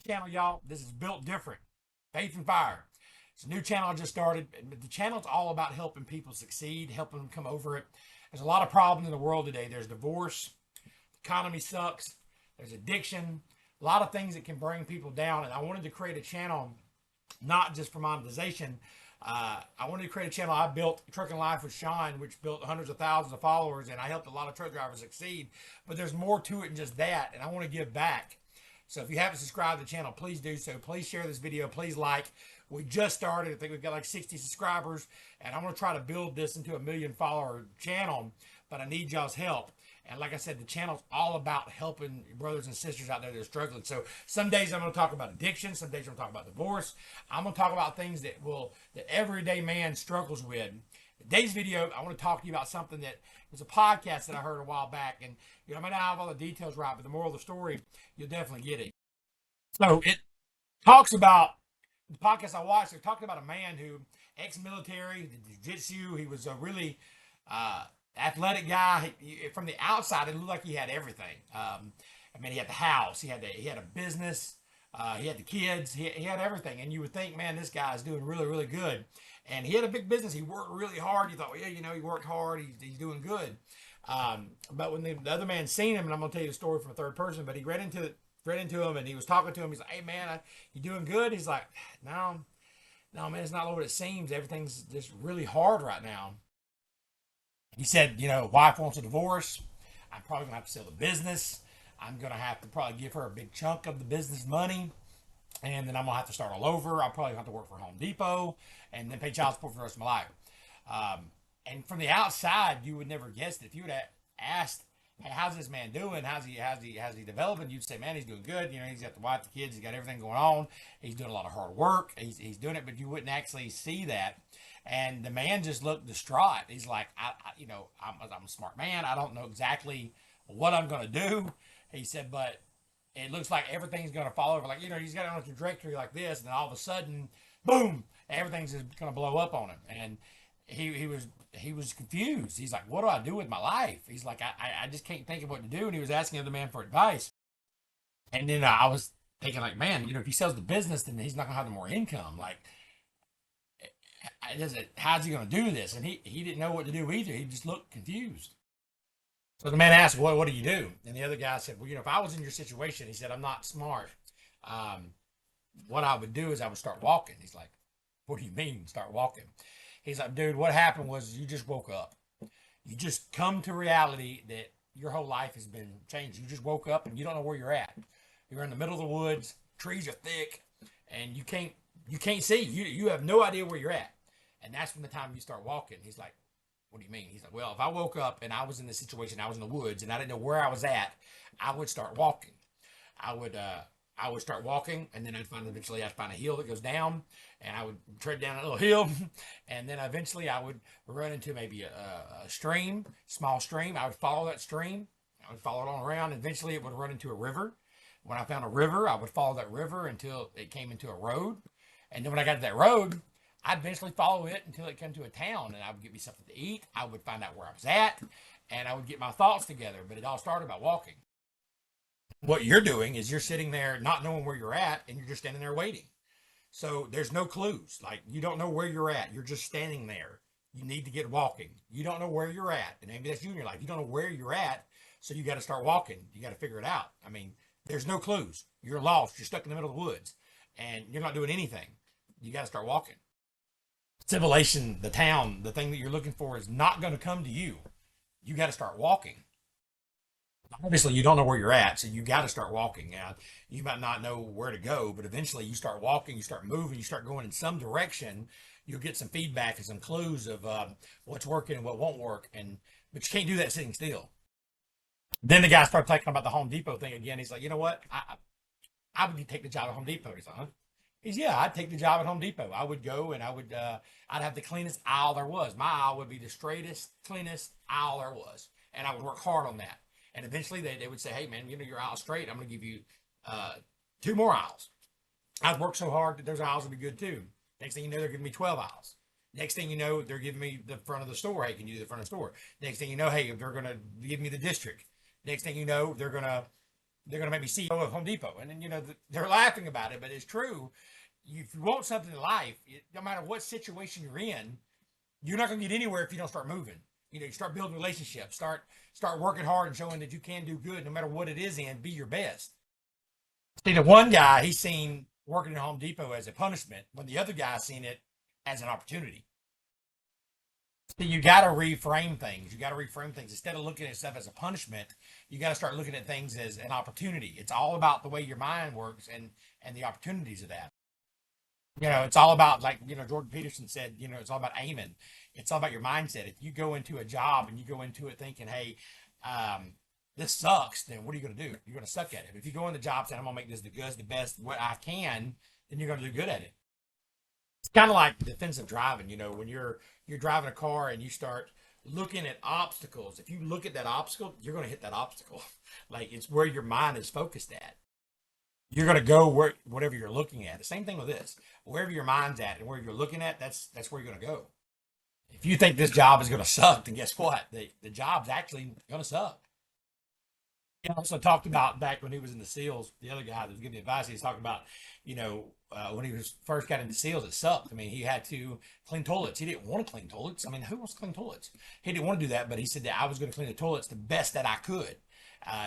Channel, y'all. This is Built Different. Faith and Fire. It's a new channel I just started. The channel's all about helping people succeed, helping them come over it. There's a lot of problems in the world today. There's divorce, the economy sucks, there's addiction, a lot of things that can bring people down. And I wanted to create a channel not just for monetization. I wanted to create a channel. I built Trucking Life with Sean, which built hundreds of thousands of followers, and I helped a lot of truck drivers succeed. But there's more to it than just that, and I want to give back. So if you haven't subscribed to the channel, please do so. Please share this video. Please like. We just started. I think we've got like 60 subscribers, and I want to try to build this into a million follower channel, but I need y'all's help. And like I said, the channel's all about helping brothers and sisters out there that are struggling. So some days I'm going to talk about addiction. Some days I'm going to talk about divorce. I'm going to talk about things that everyday man struggles with. Today's video, I want to talk to you about something that was a podcast that I heard a while back. And I may not have all the details right, but the moral of the story, you'll definitely get it. So it talks about the podcast I watched. They're talking about a man who ex-military, did jiu-jitsu. He was a really athletic guy. From the outside, it looked like he had everything. I mean, he had the house, he had a business, he had the kids, he had everything. And you would think, man, this guy is doing really, really good. And he had a big business. He worked really hard. You thought, well, yeah, he worked hard. He's doing good. But when the other man seen him, and I'm going to tell you the story from a third person, but he read into him, and he was talking to him. He's like, hey, man, you doing good? He's like, no, man, it's not what it seems. Everything's just really hard right now. He said, wife wants a divorce. I'm probably going to have to sell the business. I'm going to have to probably give her a big chunk of the business money. And then I'm going to have to start all over. I'll probably have to work for Home Depot and then pay child support for the rest of my life. And from the outside, you would never guess it. If you would have asked, hey, how's this man doing? How's he developing? You'd say, man, he's doing good. He's got the wife, the kids, he's got everything going on. He's doing a lot of hard work. He's doing it, but you wouldn't actually see that. And the man just looked distraught. He's like, I'm a smart man. I don't know exactly what I'm going to do. He said, but it looks like everything's going to fall over. Like, he's got on a trajectory like this, and then all of a sudden, boom, everything's just going to blow up on him. And he was confused. He's like, what do I do with my life? He's like, I just can't think of what to do. And he was asking the other man for advice. And then I was thinking, like, man, if he sells the business, then he's not going to have more income. Like, how's he going to do this? And he didn't know what to do either. He just looked confused. So the man asked, what do you do? And the other guy said, well, if I was in your situation, he said, I'm not smart. Um, what I would do is I would start walking. He's like, what do you mean start walking? He's like, dude, what happened was you just woke up. You just come to reality that your whole life has been changed. You just woke up and you don't know where you're at. You're in the middle of the woods, trees are thick, and you can't see. You have no idea where you're at. And that's from the time you start walking. He's like, what do you mean? He's like, well, if I woke up and I was in this situation, I was in the woods and I didn't know where I was at, I would start walking. I would start walking, and then I'd find a hill that goes down, and I would tread down a little hill, and then eventually I would run into maybe a stream, small stream. I would follow that stream. I would follow it on around. Eventually, it would run into a river. When I found a river, I would follow that river until it came into a road, and then when I got to that road, I'd eventually follow it until it came to a town, and I would get me something to eat. I would find out where I was at, and I would get my thoughts together. But it all started by walking. What you're doing is you're sitting there not knowing where you're at, and you're just standing there waiting. So there's no clues. Like, you don't know where you're at. You're just standing there. You need to get walking. You don't know where you're at. And maybe that's you in your life. You don't know where you're at. So you got to start walking. You got to figure it out. I mean, there's no clues. You're lost. You're stuck in the middle of the woods and you're not doing anything. You got to start walking. Civilization, the town, the thing that you're looking for is not going to come to you. You got to start walking. Obviously, you don't know where you're at, so you got to start walking. Now, you might not know where to go, but eventually you start walking, you start moving, you start going in some direction. You'll get some feedback and some clues of what's working and what won't work. But you can't do that sitting still. Then the guy started talking about the Home Depot thing again. He's like, you know what? I would take the job at Home Depot. He's like, huh? Yeah, I'd take the job at Home Depot. I would go and I'd have the cleanest aisle there was. My aisle would be the straightest, cleanest aisle there was. And I would work hard on that. And eventually they would say, hey, man, your aisle's straight. I'm going to give you two more aisles. I've worked so hard that those aisles will be good too. Next thing you know, they're giving me 12 aisles. Next thing you know, they're giving me the front of the store. Hey, can you do the front of the store? Next thing you know, hey, they're going to give me the district. Next thing you know, they're going to they're going to make me CEO of Home Depot. And then, they're laughing about it, but it's true. If you want something in life, no matter what situation you're in, you're not going to get anywhere if you don't start moving. You start building relationships, start working hard and showing that you can do good no matter what it is in, be your best. See, the one guy, he's seen working at Home Depot as a punishment, when the other guy seen it as an opportunity. So you got to reframe things. You got to reframe things. Instead of looking at stuff as a punishment, you got to start looking at things as an opportunity. It's all about the way your mind works and the opportunities of that. It's all about, like, Jordan Peterson said, it's all about aiming. It's all about your mindset. If you go into a job and you go into it thinking, hey, this sucks, then what are you going to do? You're going to suck at it. If you go in the job saying, I'm going to make this the best what I can, then you're going to do good at it. It's kind of like defensive driving. When you're driving a car and you start looking at obstacles, if you look at that obstacle, you're going to hit that obstacle. Like, it's where your mind is focused at. You're going to go whatever you're looking at. The same thing with this. Wherever your mind's at and where you're looking at, that's where you're going to go. If you think this job is going to suck, then guess what? The job's actually going to suck. He also talked about, back when he was in the SEALs, the other guy that was giving me advice, he was talking about, when he was first got into SEALs, it sucked. I mean, he had to clean toilets. He didn't want to clean toilets. I mean, who wants to clean toilets? He didn't want to do that, but he said that I was going to clean the toilets the best that I could.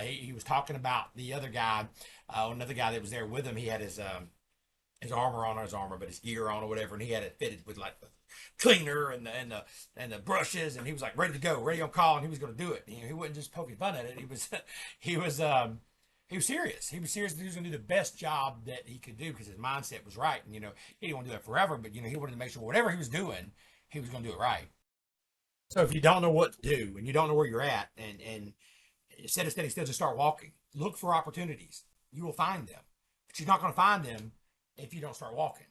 He was talking about the other guy, another guy that was there with him. He had his armor on, or his armor, but his gear on or whatever, and he had it fitted with like the cleaner and the brushes, and he was like ready to go, ready on call, and he was going to do it. He wasn't just poking fun at it. He was he was serious. He was serious that he was going to do the best job that he could do because his mindset was right. And he didn't want to do that forever, but he wanted to make sure whatever he was doing, he was going to do it right. So if you don't know what to do and you don't know where you're at, and instead of standing still, just start walking. Look for opportunities. You will find them, but you're not going to find them if you don't start walking.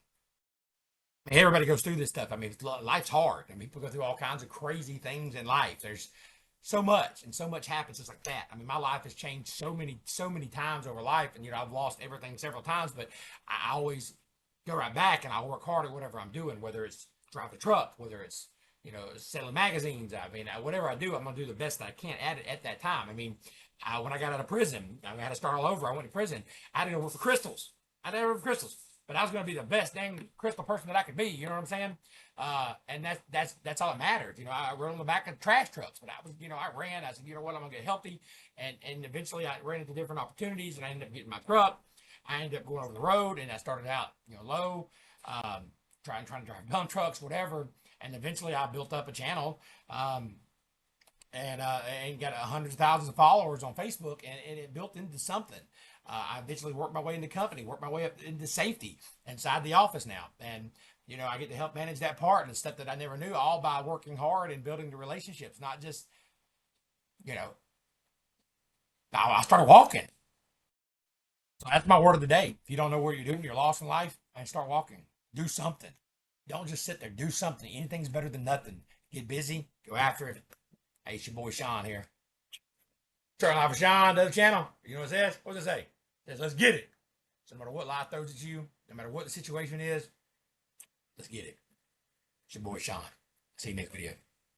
I mean, everybody goes through this stuff. I mean, life's hard. I mean, people go through all kinds of crazy things in life. There's so much, and so much happens just like that. I mean, my life has changed so many times over life, and I've lost everything several times, but I always go right back and I work hard at whatever I'm doing, whether it's drive a truck, whether it's selling magazines. I mean, whatever I do, I'm gonna do the best that I can at it at that time. I mean, when I got out of prison, I had to start all over. I went to prison. I had to go work for crystals. I had to work for crystals. But I was going to be the best dang crystal person that I could be. You know what I'm saying? And that's all that mattered. I rode on the back of trash trucks, but I was, I ran. I said, you know what? I'm going to get healthy. And eventually I ran into different opportunities, and I ended up getting my truck. I ended up going over the road, and I started out, low, trying to drive dump trucks, whatever. And eventually I built up a channel, and got hundreds of thousands of followers on Facebook, and it built into something. I eventually worked my way into company, worked my way up into safety inside the office now. And, I get to help manage that part and stuff that I never knew, all by working hard and building the relationships, not just, I started walking. So that's my word of the day. If you don't know what you're doing, you're lost in life, and start walking. Do something. Don't just sit there. Do something. Anything's better than nothing. Get busy. Go after it. Hey, it's your boy Sean here. Turn off Sean to the channel. You know what it says? What does it say? It says, let's get it. So no matter what life throws at you, no matter what the situation is, let's get it. It's your boy Sean. See you next video.